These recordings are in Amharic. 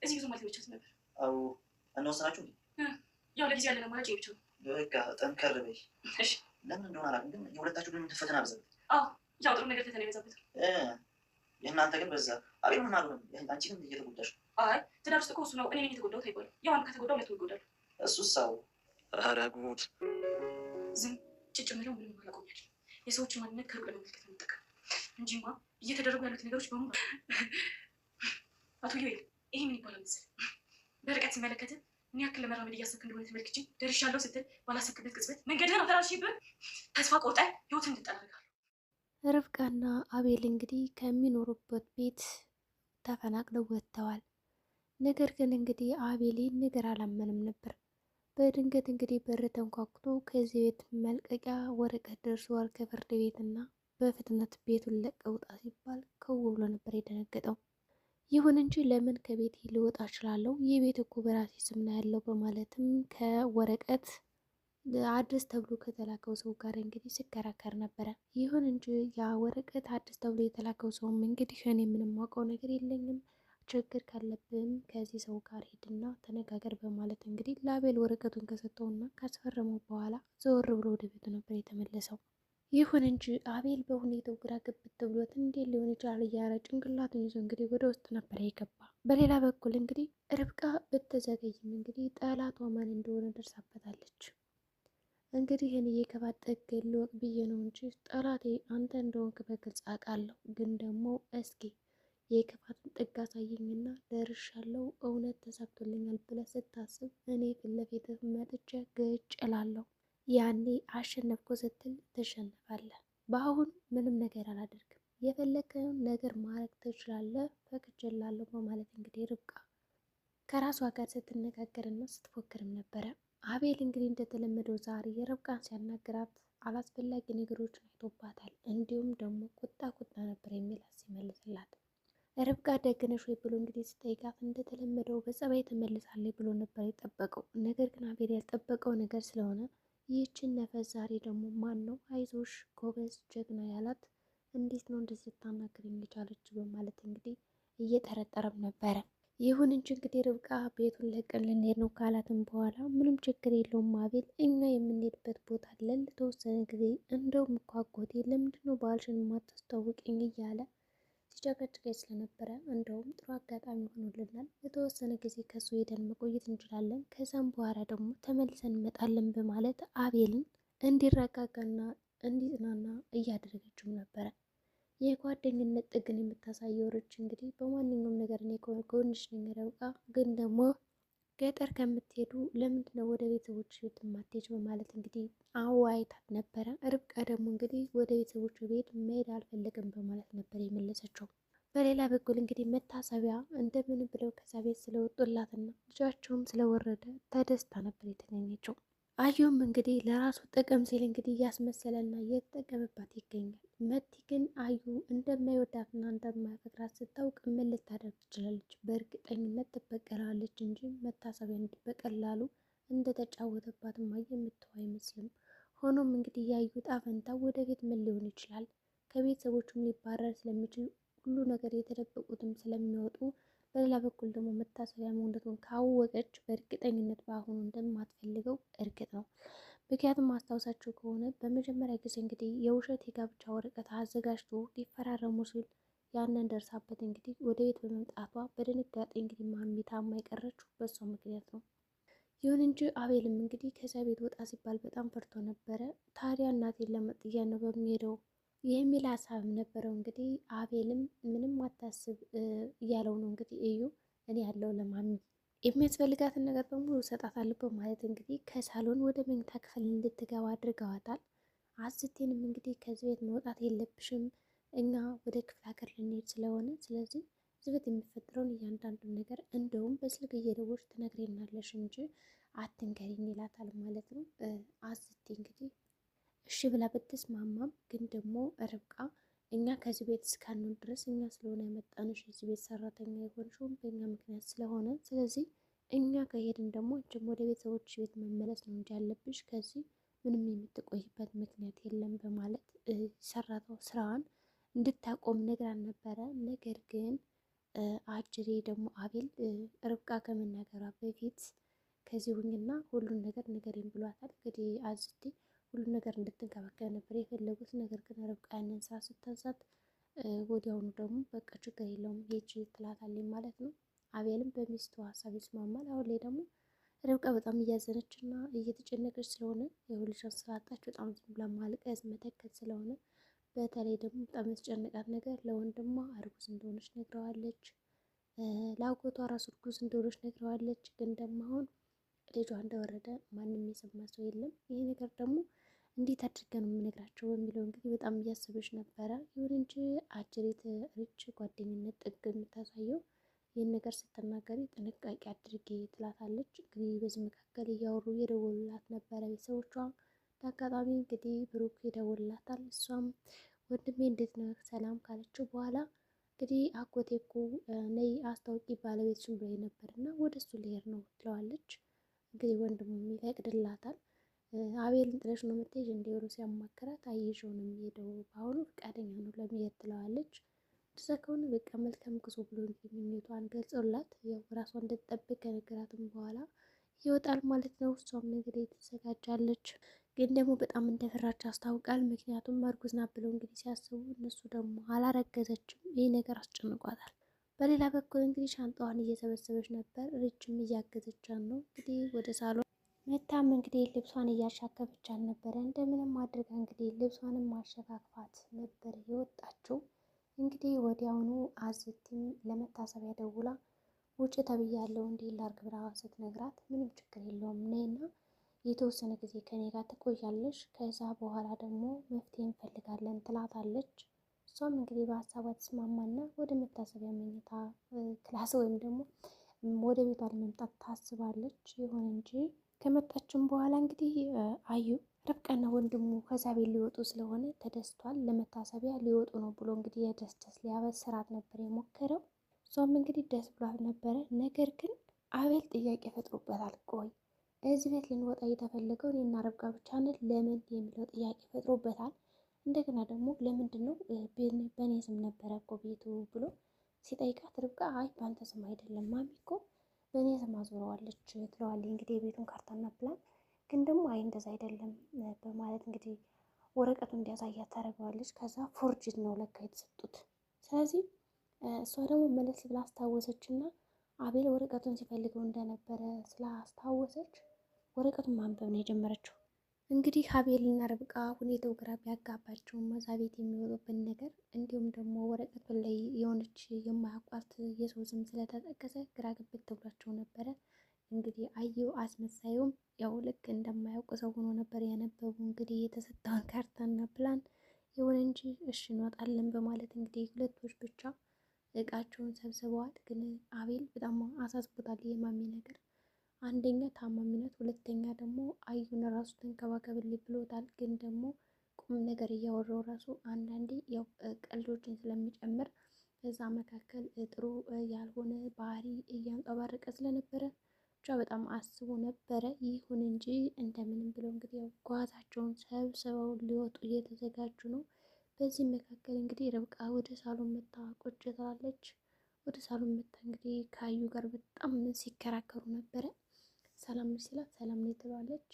እዚህ ብዙ ማለት መቻት ነበር። አዎ እንወስናችሁ እንዴ? ያው ለጊዜ ያለን አማራጭ ብቻ ነው። በቃ ጠንከር በይ። እሺ ለምን እንደሆነ አላውቅም፣ ግን የሁለታችሁ ግን ፈተና በዛበት። አዎ ያው ጥሩ ነገር ፈተና ይበዛበት። የእናንተ ግን በዛ። አቤል ምን አሉ? አንቺ ግን እየተጎዳሽ። አይ ትዳር ውስጥ እኮ እሱ ነው እኔ ነኝ የተጎዳሁት አይባልም። ያው አንዱ ከተጎዳው ሁለቱም ይጎዳሉ። እሱስ ሰው ኧረ ጉድ። ዝም ጭጭ ምለው ምንም አላቆኛል። የሰዎችን ማንነት ከሩቅ ለመመልከት እንጠቀም እንጂማ እየተደረጉ ያሉት ነገሮች በሙሉ አቶ ዮኤል ይሄ ምን ይባላል መሰለህ? በርቀት ስመለከት ምን ያክል ለመራመድ እያሰብክ እንደሆነ ተመልክቼ ደርሻለሁ ስትል ባላሰብክበት ቅጽበት መንገድህን አፈራርሽብህ ተስፋ ቆርጠህ ህይወትን እንድጠላርጋለሁ። ርብቃና አቤል እንግዲህ ከሚኖሩበት ቤት ተፈናቅለው ወጥተዋል። ነገር ግን እንግዲህ አቤል ነገር አላመንም ነበር። በድንገት እንግዲህ በር ተንኳኩቶ ከዚህ ቤት መልቀቂያ ወረቀት ደርሰዋል ከፍርድ ቤት እና በፍጥነት ቤቱን ለቀህ ውጣ ሲባል ከው ብሎ ነበር የደነገጠው። ይሁን እንጂ ለምን ከቤት ልወጣ እችላለሁ? ይህ ቤት እኮ በራሴ ስም ነው ያለው በማለትም ከወረቀት አዲስ ተብሎ ከተላከው ሰው ጋር እንግዲህ ሲከራከር ነበረ። ይሁን እንጂ ያ ወረቀት አዲስ ተብሎ የተላከው ሰውም እንግዲህ እኔ ምንም ማውቀው ነገር የለኝም፣ ችግር ካለብን ከዚህ ሰው ጋር ሄድና ተነጋገር በማለት እንግዲህ ለአቤል ወረቀቱን ከሰጠውና ካስፈረመው በኋላ ዘወር ብሎ ወደ ቤቱ ነበር የተመለሰው። ይሁን እንጂ አቤል በሁኔታው ግራ ገብት ብሎት እንዴት ሊሆን ይችላል እያለ ጭንቅላቱን ይዞ እንግዲህ ወደ ውስጥ ነበር የገባ። በሌላ በኩል እንግዲህ ርብቃ ብትዘገይም እንግዲህ ጠላቷ ማን እንደሆነ ደርሳበታለች። እንግዲህ እኔ የከፋት ጥግ ልወቅ ብዬ ነው እንጂ ጠላቴ አንተ እንደሆንክ በግልጽ አውቃለሁ። ግን ደግሞ እስኪ የክፋትን ጥግ አሳየኝና ደርሻለሁ፣ እውነት ተሳክቶልኛል ብለህ ስታስብ እኔ ፊት ለፊትህ መጥቼ ግጭ እላለሁ። ያኔ አሸነፍኩ ስትል ትሸነፋለህ። በአሁኑ ምንም ነገር አላደርግም፣ የፈለግከውን ነገር ማድረግ ትችላለህ፣ ፈቅጄልሃለሁ በማለት እንግዲህ ርብቃ ከራሷ ጋር ስትነጋገርና ስትፎክርም ነበረ። አቤል እንግዲህ እንደተለመደው ዛሬ የርብቃን ሲያናግራት አላስፈላጊ ነገሮችን አይቶባታል። እንዲሁም ደግሞ ቁጣ ነበር የሚላት ሲመልስላት፣ ርብቃ ደግነሽ ወይ ብሎ እንግዲህ ስጠይቃት እንደተለመደው በጸባይ ተመልሳለች ብሎ ነበር የጠበቀው። ነገር ግን አቤል ያልጠበቀው ነገር ስለሆነ ይህችን ነፈስ ዛሬ ደግሞ ማን ነው አይዞሽ ጎበዝ ጀግና ያላት እንዴት ነው እንደዚህ ልታናግረኝ የቻለች በማለት እንግዲህ እየጠረጠረም ነበረ። ይሁን እንጂ እንግዲህ ርብቃ ቤቱን ለቀን ልንሄድ ነው ካላትም በኋላ ምንም ችግር የለውም አቤል፣ እኛ የምንሄድበት ቦታ አለን ለተወሰነ ጊዜ፣ እንደውም እኮ አጎቴ ለምንድን ነው ባልሽን የማታስተዋውቂኝ እያለ ሲጨቀጭቀኝ ስለነበረ እንደውም ጥሩ አጋጣሚ ሆኖልናል፣ ለተወሰነ ጊዜ ከሱ ሄደን መቆየት እንችላለን፣ ከዛም በኋላ ደግሞ ተመልሰን እንመጣለን በማለት አቤልን እንዲረጋጋና እንዲጽናና እያደረገችው ነበረ። የጓደኝነት ጥግን የምታሳየው ርች እንግዲህ በማንኛውም ነገር እኔ ከጎንሽ ነኝ ርብቃ፣ ግን ደግሞ ገጠር ከምትሄዱ ለምንድነው ወደ ቤተሰቦች ቤት የማትሄጅ በማለት እንግዲህ አዋይታት ነበረ። ርብቃ ደግሞ እንግዲህ ወደ ቤተሰቦቹ ቤት መሄድ አልፈለግም በማለት ነበር የመለሰችው። በሌላ በኩል እንግዲህ መታሰቢያ እንደምን ብለው ከዛ ቤት ስለወጡላትና ልጃቸውም ስለወረደ ተደስታ ነበር የተገኘችው። አዩም እንግዲህ ለራሱ ጥቅም ሲል እንግዲህ እያስመሰለና እየተጠቀመባት ይገኛል። መቲ ግን አዩ እንደማይወዳትና እንደማያፈቅራት ስታውቅ ምን ልታደርግ ትችላለች? በእርግጠኝነት ትበቀላለች እንጂ መታሰቢያ እንዲህ በቀላሉ እንደተጫወተባትማ የምትተው አይመስልም። ሆኖም እንግዲህ ያዩ ዕጣ ፈንታ ወደ ቤት ምን ሊሆን ይችላል? ከቤተሰቦቹም ሊባረር ስለሚችል ሁሉ ነገር የተደበቁትም ስለሚወጡ፣ በሌላ በኩል ደግሞ መታሰቢያ መሆኑን ካወቀች በእርግጠኝነት በአሁኑ እንደማትፈልገው እርግጥ ነው። ምክንያቱም ማስታወሳቸው ከሆነ በመጀመሪያ ጊዜ እንግዲህ የውሸት የጋብቻ ወረቀት አዘጋጅቶ ሊፈራረሙ ሲል ያንን ደርሳበት እንግዲህ ወደ ቤት በመምጣቷ በድንጋጤ እንግዲህ ማሚታ የማይቀረችው በሷ ምክንያት ነው። ይሁን እንጂ አቤልም እንግዲህ ከዚያ ቤት ወጣ ሲባል በጣም ፈርቶ ነበረ። ታዲያ እናቴን ለመጥያ ነው በሚሄደው የሚል ሀሳብም ነበረው። እንግዲህ አቤልም ምንም አታስብ እያለው ነው። እንግዲህ እዩ እኔ ያለው ለማሚ የሚያስፈልጋትን ነገር በሙሉ እሰጣታለሁ በማለት እንግዲህ ከሳሎን ወደ መኝታ ክፍል እንድትገባ አድርገዋታል። አስቴንም እንግዲህ ከዚህ ቤት መውጣት የለብሽም እኛ ወደ ክፍለ ሀገር ልንሄድ ስለሆነ ስለዚህ እዚህ ቤት የሚፈጥረውን እያንዳንዱን ነገር እንደውም በስልክ እየደወልሽ ትነግሪናለሽ እንጂ አትንገሪኝ ይላታል ማለት ነው። አስቴ እንግዲህ እሺ ብላ ብትስማማም ግን ደግሞ ርብቃ እኛ ከዚህ ቤት እስካንሆን ድረስ እኛ ስለሆነ ያመጣንሽ እዚህ ቤት ሰራተኛ የሆንሽውም በእኛ ምክንያት ስለሆነ ስለዚህ እኛ ከሄድን ደግሞ እጅም ወደ ቤተሰቦች ቤት መመለስ ነው እንጂ ያለብሽ ከዚህ ምንም የምትቆይበት ምክንያት የለም በማለት ሰራተው ስራዋን እንድታቆም ነግራን ነበረ። ነገር ግን አጅሬ ደግሞ አቤል ርብቃ ከመናገሯ በፊት ከዚህ ሁኝና ሁሉን ነገር ንገሪኝ ብሏታል። እንግዲህ አዝቴ ሁሉን ነገር እንድትንከባከብ ነበር የፈለጉት። ነገር ግን ርብቃ ያንን ስራ ስታዛት ወዲያውኑ ደግሞ በቃ ችግር የለውም ሂጂ ትላታለች ማለት ነው። አቤልም በሚስቱ ሀሳብ ይስማማል። አሁን ላይ ደግሞ ርብቃ በጣም እያዘነች እና እየተጨነቀች ስለሆነ የልጇን ስላጣች በጣም ዝም ብላ ማልቀስ መተከዝ ስለሆነ በተለይ ደግሞ በጣም ያስጨነቃት ነገር ለወንድሟ እርጉዝ እንደሆነች ነግረዋለች። ለአጎቷ ራሱ እርጉዝ እንደሆነች ነግረዋለች። ግን ደግሞ አሁን ልጇ እንደወረደ ማንም የሰማ ሰው የለም። ይሄ ነገር ደግሞ እንዴት አድርገን ነው የምነግራቸው በሚለው እንግዲህ በጣም እያሰበች ነበረ። ይሁን እንጂ አጅሬት ሪች ጓደኝነት ጥግ የምታሳየው ይህን ነገር ስትናገሪ ጥንቃቄ አድርጌ ትላታለች። እንግዲህ በዚህ መካከል እያወሩ እየደወሉላት ነበረ ቤተሰቦቿ። በአጋጣሚ እንግዲህ ብሩክ ይደውልላታል። እሷም ወንድሜ እንዴት ነው ሰላም ካለችው በኋላ እንግዲህ አጎቴ እኮ ነይ አስታውቂ ባለቤትሽን ብሎኝ ነበር እና ወደ እሱ ልሄድ ነው ትለዋለች። እንግዲህ ወንድሙ ይፈቅድላታል። አቤልን ጥለሽ ነው የምትሄጂ እንደ ብሎ ሲያማክራት አይዤው ነው የሚሄደው በአሁኑ ፈቃደኛ ነው ለመሄድ ትለዋለች። እንደዛ ከሆነ በቃ መልካም ጉዞ ብሎ ምኞቷን ገልጾላት ያው ራሷን እንድትጠብቅ ከነገራትም በኋላ ይወጣል ማለት ነው። እሷም እንግዲህ ትዘጋጃለች። ግን ደግሞ በጣም እንደፈራች አስታውቃል። ምክንያቱም እርጉዝ ናት ብለው እንግዲህ ሲያስቡ እነሱ ደግሞ አላረገዘችም። ይህ ነገር አስጨንቋታል። በሌላ በኩል እንግዲህ ሻንጣዋን እየሰበሰበች ነበር። ሪችም እያገዘቻት ነው። እንግዲህ ወደ ሳሎን መታም እንግዲህ ልብሷን እያሻከፈቻት ነበረ። እንደምንም አድርጋ እንግዲህ ልብሷንም ማሸካክፋት ነበር የወጣችው። እንግዲህ ወዲያውኑ አዝቲም ለመታሰቢያ ደውላ ውጭ ተብያለሁ እንዲህ ላርግ ብላ ስትነግራት ምንም ችግር የለውም ነይና የተወሰነ ጊዜ ከኔ ጋር ትቆያለሽ፣ ከዛ በኋላ ደግሞ መፍትሄ እንፈልጋለን ትላታለች። እሷም እንግዲህ በሀሳቧ ተስማማና ወደ መታሰቢያ መኝታ ክላስ ወይም ደግሞ ወደ ቤቷ ለመምጣት ታስባለች። ይሁን እንጂ ከመጣችም በኋላ እንግዲህ አዩ ርብቃና ወንድሙ ከዛ ቤት ሊወጡ ስለሆነ ተደስቷል። ለመታሰቢያ ሊወጡ ነው ብሎ እንግዲህ የደስደስ ሊያበስራት ነበር የሞከረው። እሷም እንግዲህ ደስ ብሏት ነበረ። ነገር ግን አቤል ጥያቄ ፈጥሮበታል። ቆይ እዚህ ቤት ልንወጣ እየተፈለገው እኔና ርብቃ ብቻ ነን ለምን የሚለው ጥያቄ ፈጥሮበታል። እንደገና ደግሞ ለምንድን ነው በእኔ ስም ነበረ እኮ ቤቱ ብሎ ሲጠይቃት ርብቃ አይ በአንተ ስም አይደለም ማሚ እኮ በእኔ ስም አዞረዋለች ትለዋለች። እንግዲህ የቤቱን ካርታና ፕላን ግን ደግሞ አይ እንደዛ አይደለም በማለት እንግዲህ ወረቀቱ እንዲያሳያት ታደርገዋለች። ከዛ ፎርጅድ ነው ለካ የተሰጡት። ስለዚህ እሷ ደግሞ መለስ ብላ አስታወሰች እና አቤል ወረቀቱን ሲፈልገው እንደነበረ ስላስታወሰች ወረቀቱን ማንበብ ነው የጀመረችው። እንግዲህ አቤልና ርብቃ ሁኔታው ግራ ቢያጋባቸውም እዛ ቤት የሚወጡበት ነገር እንዲሁም ደግሞ ወረቀቱ ላይ የሆነች የማያውቋት የሰው ስም ስለተጠቀሰ ግራ ግብት ብሏቸው ነበረ። እንግዲህ አየው አስመሳዩም ያው ልክ እንደማያውቅ ሰው ሆኖ ነበር ያነበቡ እንግዲህ የተሰጠውን ካርታና ፕላን። ይሁን እንጂ እሺ እንወጣለን በማለት እንግዲህ ሁለቶች ብቻ እቃቸውን ሰብስበዋል። ግን አቤል በጣም አሳስቦታል የማሚ ነገር። አንደኛ ታማሚነት፣ ሁለተኛ ደግሞ አዩን ራሱ ተንከባከብልኝ ብሎታል። ግን ደግሞ ቁም ነገር እያወራው ራሱ አንዳንዴ ያው ቀልዶችን ስለሚጨምር በዛ መካከል ጥሩ ያልሆነ ባህሪ እያንጸባረቀ ስለነበረ ብቻ በጣም አስቦ ነበረ። ይሁን እንጂ እንደምንም ብለው እንግዲህ ያው ጓዛቸውን ሰብስበው ሊወጡ እየተዘጋጁ ነው። በዚህ መካከል እንግዲህ ርብቃ ወደ ሳሎን መታ ቁጭ ትላለች። ወደ ሳሎን መታ እንግዲህ ከአዩ ጋር በጣም ሲከራከሩ ነበረ። ሰላም ሲላት ሰላም ነው ትለዋለች።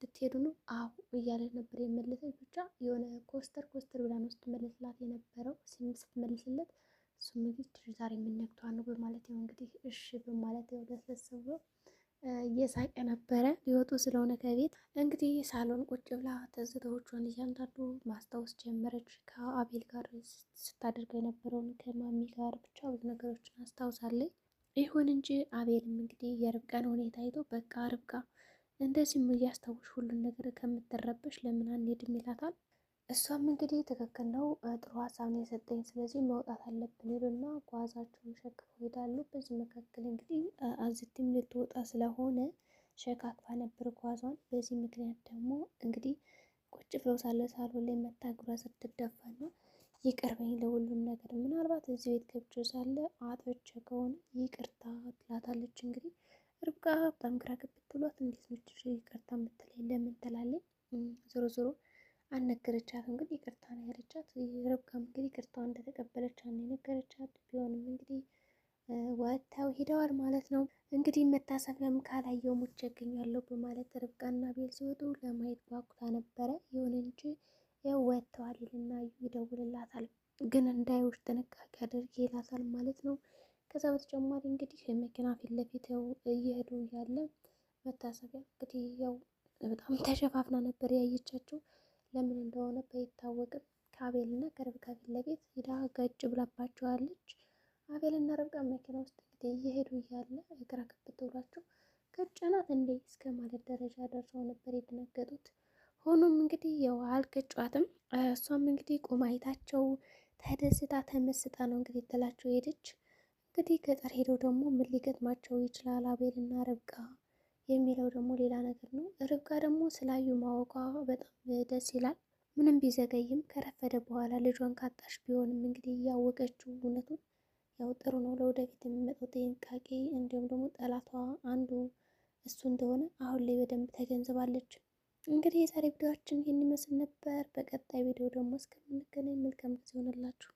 ልትሄዱ ነው አዎ እያለች ነበር የመለሰች። ብቻ የሆነ ኮስተር ኮስተር ብላ ነው ስትመልስላት የነበረው። ስትመልስለት እሱም እንግዲህ ዛሬ የምነግቷ ነው በማለት ያው እንግዲህ እሺ በማለት ያው ደስ ብሎ እየሳቀ ነበረ። ሊወጡ ስለሆነ ከቤት እንግዲህ ሳሎን ቁጭ ብላ ትዝታዎቿን እያንዳንዱ ማስታወስ ጀመረች። ከአቤል ጋር ስታደርገው የነበረውን ከማሚ ጋር ብቻ ብዙ ነገሮችን አስታውሳለች። ይሁን እንጂ አቤልም እንግዲህ የርብቃን ሁኔታ አይቶ በቃ ርብቃ እንደዚህም እያስታወሽ ሁሉን ነገር ከምትረበሽ ለምን አንሄድም ይላታል። እሷም እንግዲህ ትክክል ነው ጥሩ ሀሳብ ነው የሰጠኝ፣ ስለዚህ መውጣት አለብን ይሉና ጓዛቸውን ሸክፈው ይሄዳሉ። በዚህ መካከል እንግዲህ አዝቲም ልትወጣ ስለሆነ ሸካክፋ ነበር ጓዟን። በዚህ ምክንያት ደግሞ እንግዲህ ቁጭ ብለው ሳለ ሳሎን ላይ መታ እግሯ ስር ትደፋና ይቅርበኝ ለሁሉም ነገር፣ ምናልባት እዚህ ቤት ገብቼ ሳለ አጥፍቼ ከሆነ ይቅርታ ትላታለች። እንግዲህ ርብቃ በጣም ግራ ገብት ብሏት እንዴት ነች ይቅርታ የምትለኝ ለምን ትላለች። ዞሮ ዞሮ አልነገረቻትም፣ ግን ይቅርታ ነው ያለቻት። ርብቃም እንግዲህ ይቅርታዋን እንደተቀበለች የነገረቻት ቢሆንም እንግዲህ ገብተዋል ማለት ነው። እንግዲህ መታሰቢያም ካላየው ሙቼ እገኛለሁ በማለት ርብቃና አቤል ሲወጡ ለማየት ጓጉታ ነበረ። ይሁን እንጂ ያው ወጥተዋል ይልና ይደውልላታል። ግን እንዳይውሽ ጥንቃቄ አድርጊ ይላታል ማለት ነው። ከዛ በተጨማሪ እንግዲህ መኪና ፊት ለፊት ያው እየሄዱ እያለ መታሰቢያ እንግዲህ ያው በጣም ተሸፋፍና ነበር ያየቻቸው። ለምን እንደሆነ ባይታወቅም ከአቤል እና ከርብቃ ፊት ለፊት ሂዳ ገጭ ብላባቸዋለች። አቤል እና ርብቃ መኪና ውስጥ እንግዲህ እየሄዱ እያለ እግራ ከብት ብሏቸው ገጨናት እንዴ እስከ ማለት ደረጃ ደርሰው ነበር የተነገጡት። ሆኖም እንግዲህ ያው አልገጯትም። እሷም እንግዲህ ቁማ አይታቸው ተደስታ ተመስጣ ነው እንግዲህ ጥላቸው ሄደች። እንግዲህ ገጠር ሄደው ደግሞ ምን ሊገጥማቸው ይችላል አቤል እና ርብቃ የሚለው ደግሞ ሌላ ነገር ነው። ርብቃ ደግሞ ስላዩ ማወቋ በጣም ደስ ይላል። ምንም ቢዘገይም ከረፈደ በኋላ ልጇን ካጣሽ ቢሆንም እንግዲህ እያወቀችው እውነቱን ያው ጥሩ ነው። ለወደፊት የሚመጣው ጥንቃቄ እንዲሁም ደግሞ ጠላቷ አንዱ እሱ እንደሆነ አሁን ላይ በደንብ ተገንዝባለች። እንግዲህ የዛሬ ቪዲዮአችን ይህን ይመስል ነበር። በቀጣይ ቪዲዮ ደግሞ እስከምንገናኝ መልካም ጊዜ ይሆንላችሁ።